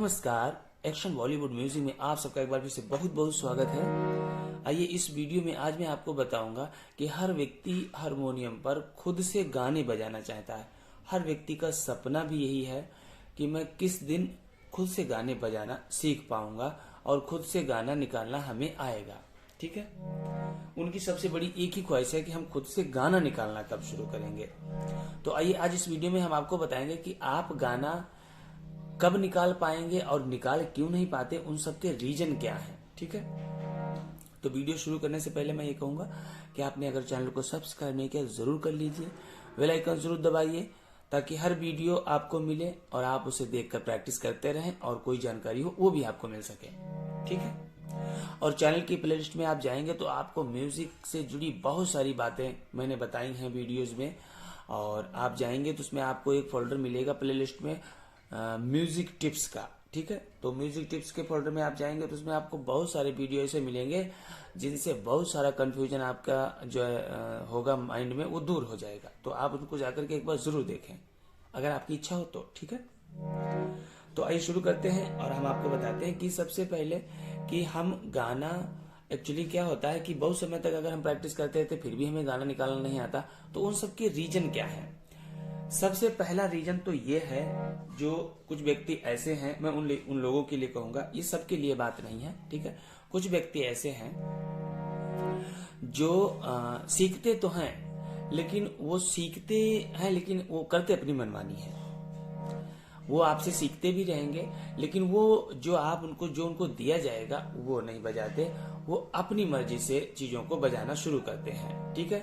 नमस्कार। Action Bollywood music में आप सबका एक बार फिर से बहुत बहुत स्वागत है। आइए इस वीडियो में आज मैं आपको बताऊंगा कि हर व्यक्ति हारमोनियम पर खुद से गाने बजाना चाहता है। हर व्यक्ति का सपना भी यही है कि मैं किस दिन खुद से गाने बजाना सीख पाऊंगा और खुद से गाना निकालना हमें आएगा। ठीक है, उनकी सबसे बड़ी एक ही ख्वाहिश है कि हम खुद से गाना निकालना कब शुरू करेंगे। तो आइए आज इस वीडियो में हम आपको बताएंगे कि आप गाना कब निकाल पाएंगे और निकाल क्यों नहीं पाते, उन सब के रीजन क्या है। ठीक है, तो वीडियो शुरू करने से पहले मैं ये कहूंगा कि आपने अगर चैनल को सब्सक्राइब नहीं किया जरूर कर लीजिए, बेल आइकन जरूर दबाइए ताकि हर वीडियो आपको मिले और आप उसे देखकर प्रैक्टिस करते रहें और कोई जानकारी हो वो भी आपको मिल सके। ठीक है, और चैनल की प्लेलिस्ट में आप जाएंगे तो आपको म्यूजिक से जुड़ी बहुत सारी बातें मैंने बताई हैं वीडियोज में, और आप जाएंगे तो उसमें आपको एक फोल्डर मिलेगा प्लेलिस्ट में म्यूजिक टिप्स का। ठीक है, तो म्यूजिक टिप्स के फोल्डर में आप जाएंगे तो उसमें आपको बहुत सारे वीडियो ऐसे मिलेंगे जिनसे बहुत सारा कंफ्यूजन आपका जो होगा माइंड में वो दूर हो जाएगा। तो आप उनको जाकर के एक बार जरूर देखें अगर आपकी इच्छा हो तो। ठीक है, तो आइए शुरू करते हैं और हम आपको बताते हैं कि सबसे पहले कि हम गाना एक्चुअली क्या होता है कि बहुत समय तक अगर हम प्रैक्टिस करते रहते फिर भी हमें गाना निकालना नहीं आता, तो उन सब के रीजन क्या है। सबसे पहला रीजन तो ये है, जो कुछ व्यक्ति ऐसे हैं, मैं उन लोगों के लिए कहूंगा, ये सबके लिए बात नहीं है। ठीक है, कुछ व्यक्ति ऐसे हैं जो सीखते तो हैं लेकिन वो करते अपनी मनमानी है। वो आपसे सीखते भी रहेंगे लेकिन वो जो उनको दिया जाएगा वो नहीं बजाते, वो अपनी मर्जी से चीजों को बजाना शुरू करते हैं। ठीक है,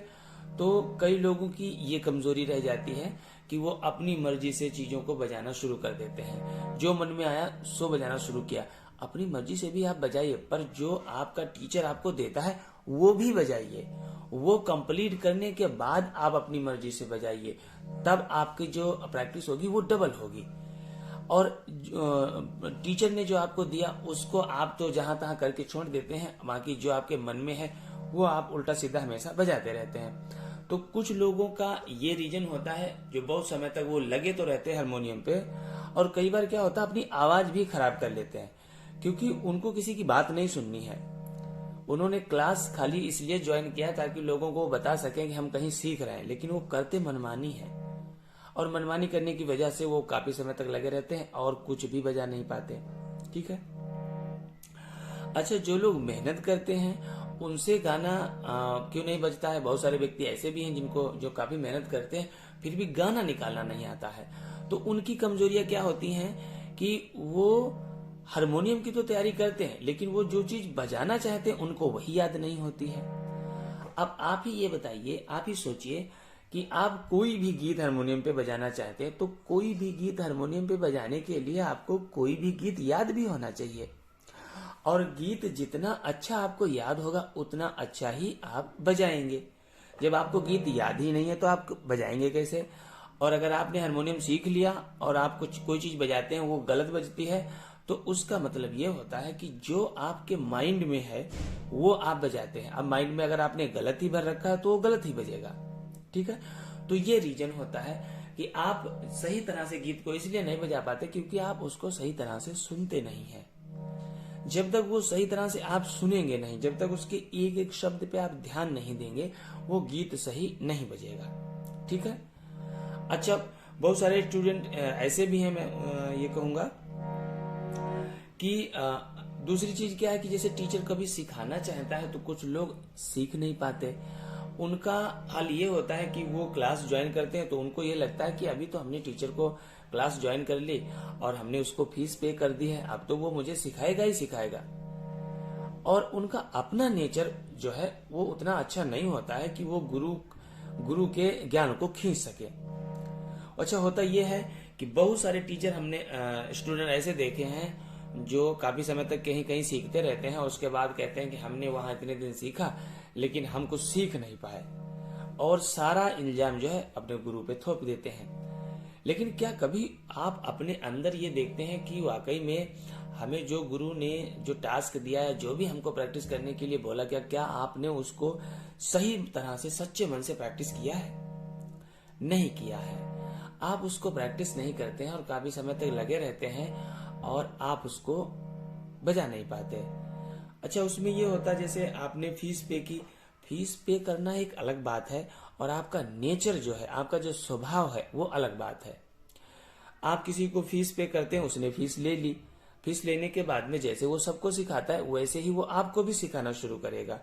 तो कई लोगों की ये कमजोरी रह जाती है कि वो अपनी मर्जी से चीजों को बजाना शुरू कर देते हैं। जो मन में आया सो बजाना शुरू किया। अपनी मर्जी से भी आप बजाइए, पर जो आपका टीचर आपको देता है वो भी बजाइए। वो कंप्लीट करने के बाद आप अपनी मर्जी से बजाइए, तब आपकी जो प्रैक्टिस होगी वो डबल होगी। और टीचर ने जो आपको दिया उसको आप तो जहां तहां करके छोड़ देते हैं, बाकी जो आपके मन में है वो आप उल्टा सीधा हमेशा बजाते रहते हैं। तो कुछ लोगों का ये रीजन होता है जो बहुत समय तक वो लगे तो रहते हैं हारमोनियम पे, और कई बार क्या होता है अपनी आवाज भी खराब कर लेते हैं क्योंकि उनको किसी की बात नहीं सुननी है। उन्होंने क्लास खाली इसलिए ज्वाइन किया ताकि लोगों को बता सकें कि हम कहीं सीख रहे हैं, लेकिन वो करते मनमानी है और मनमानी करने की वजह से वो काफी समय तक लगे रहते हैं और कुछ भी बजा नहीं पाते। ठीक है, अच्छा, जो लोग मेहनत करते हैं उनसे गाना क्यों नहीं बजता है। बहुत सारे व्यक्ति ऐसे भी हैं जो काफी मेहनत करते हैं फिर भी गाना निकालना नहीं आता है। तो उनकी कमजोरियां क्या होती हैं कि वो हारमोनियम की तो तैयारी करते हैं लेकिन वो जो चीज बजाना चाहते हैं उनको वही याद नहीं होती है। अब आप ही ये बताइए, आप ही सोचिए कि आप कोई भी गीत हारमोनियम पे बजाना चाहते हैं, तो कोई भी गीत हारमोनियम पे बजाने के लिए आपको कोई भी गीत याद भी होना चाहिए, और गीत जितना अच्छा आपको याद होगा उतना अच्छा ही आप बजाएंगे। जब आपको गीत याद ही नहीं है तो आप बजाएंगे कैसे। और अगर आपने हारमोनियम सीख लिया और आप कोई चीज बजाते हैं वो गलत बजती है, तो उसका मतलब ये होता है कि जो आपके माइंड में है वो आप बजाते हैं। अब माइंड में अगर आपने गलत ही भर रखा है तो वो गलत ही बजेगा। ठीक है, तो ये रीजन होता है कि आप सही तरह से गीत को इसलिए नहीं बजा पाते क्योंकि आप उसको सही तरह से सुनते नहीं हैं। जब तक वो सही तरह से आप सुनेंगे नहीं, जब तक उसके एक एक शब्द पे आप ध्यान नहीं देंगे, वो गीत सही नहीं बजेगा। ठीक है, अच्छा, बहुत सारे स्टूडेंट ऐसे भी हैं, मैं ये कहूंगा कि दूसरी चीज क्या है कि जैसे टीचर कभी सिखाना चाहता है तो कुछ लोग सीख नहीं पाते। उनका हाल ये होता है कि वो क्लास ज्वाइन करते हैं तो उनको ये लगता है कि अभी तो हमने टीचर को क्लास ज्वाइन कर ली और हमने उसको फीस पे कर दी है, अब तो वो मुझे सिखाएगा ही सिखाएगा। और उनका अपना नेचर जो है वो उतना अच्छा नहीं होता है कि वो गुरु के ज्ञान को खींच सके। अच्छा, होता ये है कि बहुत सारे टीचर हमने स्टूडेंट ऐसे देखे हैं जो काफी समय तक कहीं कहीं सीखते रहते हैं और उसके बाद कहते हैं कि हमने वहां इतने दिन सीखा लेकिन हम कुछ सीख नहीं पाए, और सारा इल्जाम जो है अपने गुरु पे थोप देते हैं। लेकिन क्या कभी आप अपने अंदर ये देखते हैं कि वाकई में हमें जो गुरु ने जो टास्क दिया है, जो भी हमको प्रैक्टिस करने के लिए बोला गया, क्या आपने उसको सही तरह से सच्चे मन से प्रैक्टिस किया है? नहीं किया है। आप उसको प्रैक्टिस नहीं करते हैं और काफी समय तक लगे रहते हैं और आप उसको बजा नहीं पाते। अच्छा, उसमें ये होता है जैसे आपने फीस पे की, फीस पे करना एक अलग बात है और आपका नेचर जो है, आपका जो स्वभाव है वो अलग बात है। आप किसी को फीस पे करते हैं, उसने फीस ले ली, फीस लेने के बाद में जैसे वो सबको सिखाता है वैसे ही वो आपको भी सिखाना शुरू करेगा।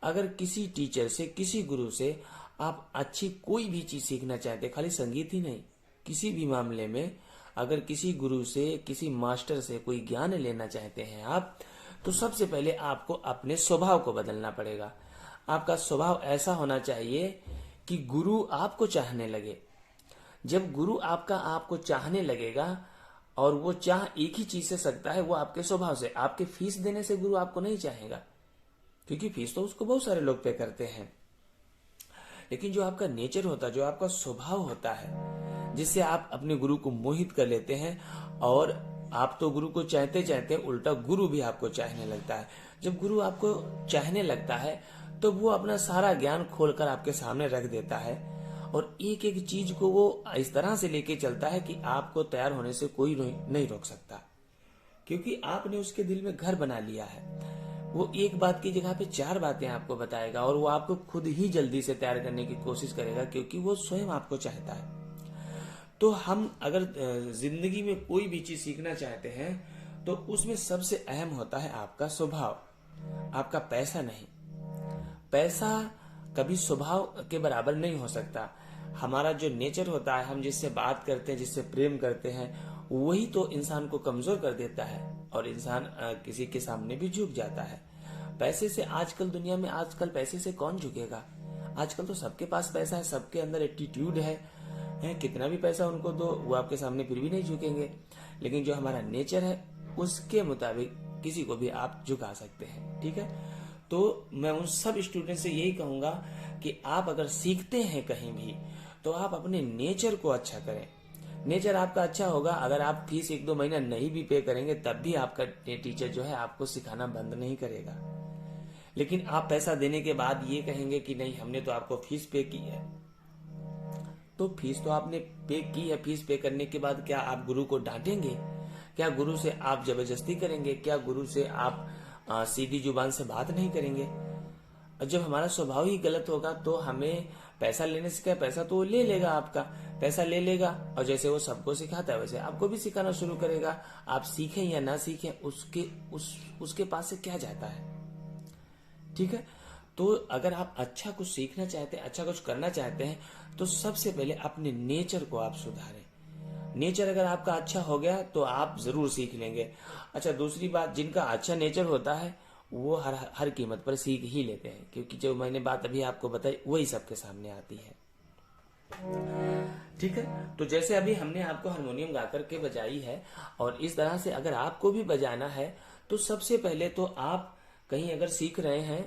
अगर किसी टीचर से, किसी गुरु से आप अच्छी कोई भी चीज सीखना चाहते हैं, खाली संगीत ही नहीं, किसी भी मामले में अगर किसी गुरु से, किसी मास्टर से कोई ज्ञान लेना चाहते हैं आप, तो सबसे पहले आपको अपने स्वभाव को बदलना पड़ेगा। आपका स्वभाव ऐसा होना चाहिए कि गुरु आपको चाहने लगे। जब गुरु आपको चाहने लगेगा, और वो चाह एक ही चीज से सकता है, वो आपके स्वभाव से। आपके फीस देने से गुरु आपको नहीं चाहेगा, क्योंकि फीस तो उसको बहुत सारे लोग पे करते हैं। लेकिन जो आपका नेचर होता है, जो आपका स्वभाव होता है, जिससे आप अपने गुरु को मोहित कर लेते हैं, और आप तो गुरु को चाहते चाहते उल्टा गुरु भी आपको चाहने लगता है। जब गुरु आपको चाहने लगता है तो वो अपना सारा ज्ञान खोलकर आपके सामने रख देता है, और एक एक चीज को वो इस तरह से लेके चलता है कि आपको तैयार होने से कोई नहीं रोक सकता, क्योंकि आपने उसके दिल में घर बना लिया है। वो एक बात की जगह पे 4 बातें आपको बताएगा, और वो आपको खुद ही जल्दी से तैयार करने की कोशिश करेगा, क्योंकि वो स्वयं आपको चाहता है। तो हम अगर जिंदगी में कोई भी चीज सीखना चाहते हैं तो उसमें सबसे अहम होता है आपका स्वभाव, आपका पैसा नहीं। पैसा कभी स्वभाव के बराबर नहीं हो सकता। हमारा जो नेचर होता है, हम जिससे बात करते हैं, जिससे प्रेम करते हैं, वही तो इंसान को कमजोर कर देता है, और इंसान किसी के सामने भी झुक जाता है। पैसे से आजकल दुनिया में, आजकल पैसे से कौन झुकेगा? आजकल तो सबके पास पैसा है, सबके अंदर एटीट्यूड है, कितना भी पैसा उनको दो वो आपके सामने फिर भी नहीं झुकेंगे। लेकिन जो हमारा नेचर है उसके मुताबिक किसी को भी आप झुका सकते हैं। ठीक है, तो मैं उन सब स्टूडेंट से यही कहूंगा कि आप अगर सीखते हैं कहीं भी, तो आप अपने नेचर को अच्छा करें। नेचर आपका अच्छा होगा, अगर आप फीस 1-2 महीना नहीं भी पे करेंगे तब भी आपका टीचर जो है आपको सिखाना बंद नहीं करेगा। लेकिन आप पैसा देने के बाद ये कहेंगे कि नहीं, हमने तो आपको फीस पे की है, तो फीस तो आपने पे की है। फीस पे करने के बाद क्या आप गुरु को डांटेंगे? क्या गुरु से आप जबरदस्ती करेंगे? क्या गुरु से आप सीधी जुबान से बात नहीं करेंगे? और जब हमारा स्वभाव ही गलत होगा तो हमें पैसा लेने से क्या, पैसा तो वो ले लेगा, आपका पैसा ले लेगा, और जैसे वो सबको सिखाता है वैसे आपको भी सिखाना शुरू करेगा। आप सीखें या ना सीखें, उसके पास से क्या जाता है? ठीक है, तो अगर आप अच्छा कुछ सीखना चाहते हैं, अच्छा कुछ करना चाहते हैं, तो सबसे पहले अपने नेचर को आप सुधारें। नेचर अगर आपका अच्छा हो गया तो आप जरूर सीख लेंगे। अच्छा, दूसरी बात, जिनका अच्छा नेचर होता है वो हर कीमत पर सीख ही लेते हैं, क्योंकि जो मैंने बात अभी आपको बताई वही सबके सामने आती है। ठीक है, तो जैसे अभी हमने आपको हारमोनियम गाकर के बजाई है, और इस तरह से अगर आपको भी बजाना है तो सबसे पहले तो आप कहीं अगर सीख रहे हैं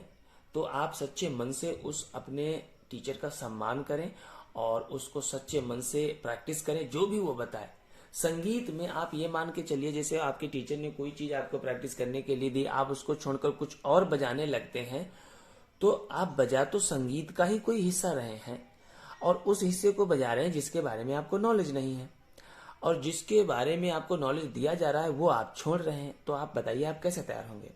तो आप सच्चे मन से उस अपने टीचर का सम्मान करें, और उसको सच्चे मन से प्रैक्टिस करें जो भी वो बताए। संगीत में आप ये मान के चलिए, जैसे आपके टीचर ने कोई चीज आपको प्रैक्टिस करने के लिए दी, आप उसको छोड़कर कुछ और बजाने लगते हैं, तो आप बजा तो संगीत का ही कोई हिस्सा रहे हैं, और उस हिस्से को बजा रहे हैं जिसके बारे में आपको नॉलेज नहीं है, और जिसके बारे में आपको नॉलेज दिया जा रहा है वो आप छोड़ रहे हैं। तो आप बताइए आप कैसे तैयार होंगे?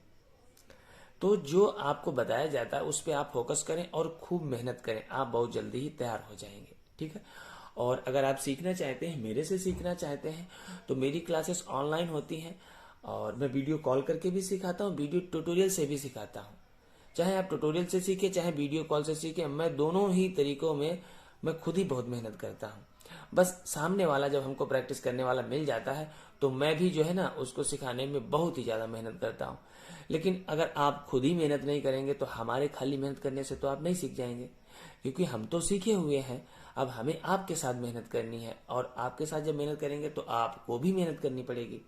तो जो आपको बताया जाता है उस पर आप फोकस करें और खूब मेहनत करें, आप बहुत जल्दी ही तैयार हो जाएंगे। ठीक है, और अगर आप सीखना चाहते हैं, मेरे से सीखना चाहते हैं, तो मेरी क्लासेस ऑनलाइन होती हैं, और मैं वीडियो कॉल करके भी सिखाता हूँ, वीडियो ट्यूटोरियल से भी सिखाता हूँ। चाहे आप ट्यूटोरियल से सीखे, चाहे वीडियो कॉल से सीखे, मैं दोनों ही तरीकों में मैं खुद ही बहुत मेहनत करता हूँ। बस सामने वाला जब हमको प्रैक्टिस करने वाला मिल जाता है तो मैं भी जो है ना उसको सिखाने में बहुत ही ज्यादा मेहनत करता हूँ। लेकिन अगर आप खुद ही मेहनत नहीं करेंगे तो हमारे खाली मेहनत करने से तो आप नहीं सीख जाएंगे, क्योंकि हम तो सीखे हुए हैं। अब हमें आपके साथ मेहनत करनी है, और आपके साथ जब मेहनत करेंगे तो आपको भी मेहनत करनी पड़ेगी,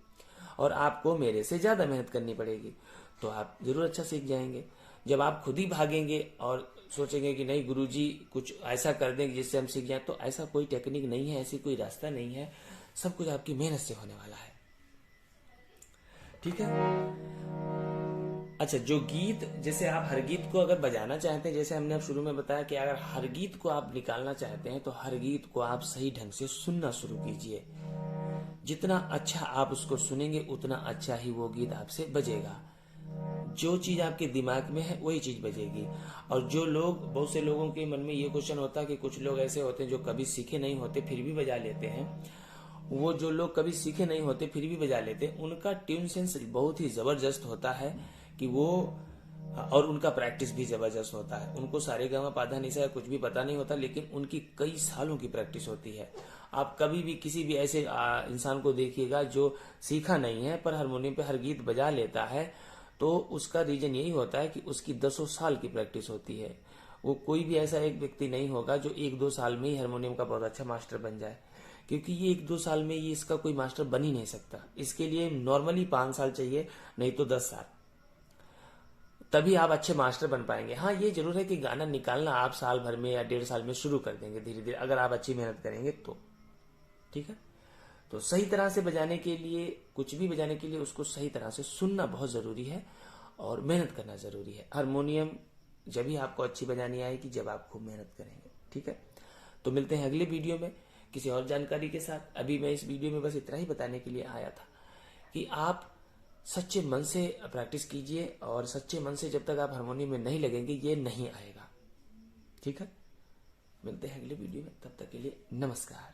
और आपको मेरे से ज्यादा मेहनत करनी पड़ेगी, तो आप जरूर अच्छा सीख जाएंगे। जब आप खुद ही भागेंगे और सोचेंगे कि नहीं गुरुजी कुछ ऐसा कर देंगे जिससे हम सीख जाएं, तो ऐसा कोई टेक्निक नहीं है, ऐसी कोई रास्ता नहीं है। सब कुछ आपकी मेहनत से होने वाला है। ठीक है, अच्छा, जो गीत, जैसे आप हर गीत को अगर बजाना चाहते हैं, जैसे हमने अब शुरू में बताया कि अगर हर गीत को आप निकालना चाहते हैं तो हर गीत को आप सही ढंग से सुनना शुरू कीजिए। जितना अच्छा आप उसको सुनेंगे उतना अच्छा ही वो गीत आपसे बजेगा। जो चीज आपके दिमाग में है वही चीज बजेगी। और जो लोग, बहुत से लोगों के मन में ये क्वेश्चन होता है कि कुछ लोग ऐसे होते हैं जो कभी सीखे नहीं होते फिर भी बजा लेते हैं। वो जो लोग कभी सीखे नहीं होते फिर भी बजा लेते हैं, उनका ट्यून सेंस बहुत ही जबरदस्त होता है कि वो, और उनका प्रैक्टिस भी जबरदस्त होता है। उनको सारेगामा पाधा निसा या कुछ भी पता नहीं होता, लेकिन उनकी कई सालों की प्रैक्टिस होती है। आप कभी भी किसी भी ऐसे इंसान को देखिएगा जो सीखा नहीं है पर हारमोनियम पे हर गीत बजा लेता है, तो उसका रीजन यही होता है कि उसकी 10 साल की प्रैक्टिस होती है। वो कोई भी ऐसा एक व्यक्ति नहीं होगा जो 1-2 साल में ही हारमोनियम का बहुत अच्छा मास्टर बन जाए, क्योंकि ये 1-2 साल में ये इसका कोई मास्टर बन ही नहीं सकता। इसके लिए नॉर्मली 5 साल चाहिए, नहीं तो 10 साल, तभी आप अच्छे मास्टर बन पाएंगे। हाँ, ये जरूर है कि गाना निकालना आप साल भर में या 1.5 साल में शुरू कर देंगे धीरे धीरे, अगर आप अच्छी मेहनत करेंगे तो। ठीक है, तो सही तरह से बजाने के लिए, कुछ भी बजाने के लिए उसको सही तरह से सुनना बहुत जरूरी है और मेहनत करना जरूरी है। हारमोनियम जब भी आपको अच्छी बजानी आएगी जब आप खूब मेहनत करेंगे। ठीक है, तो मिलते हैं अगले वीडियो में किसी और जानकारी के साथ। अभी मैं इस वीडियो में बस इतना ही बताने के लिए आया था कि आप सच्चे मन से प्रैक्टिस कीजिए, और सच्चे मन से जब तक आप हारमोनियम में नहीं लगेंगे ये नहीं आएगा। ठीक है, मिलते हैं अगले वीडियो में, तब तक के लिए नमस्कार।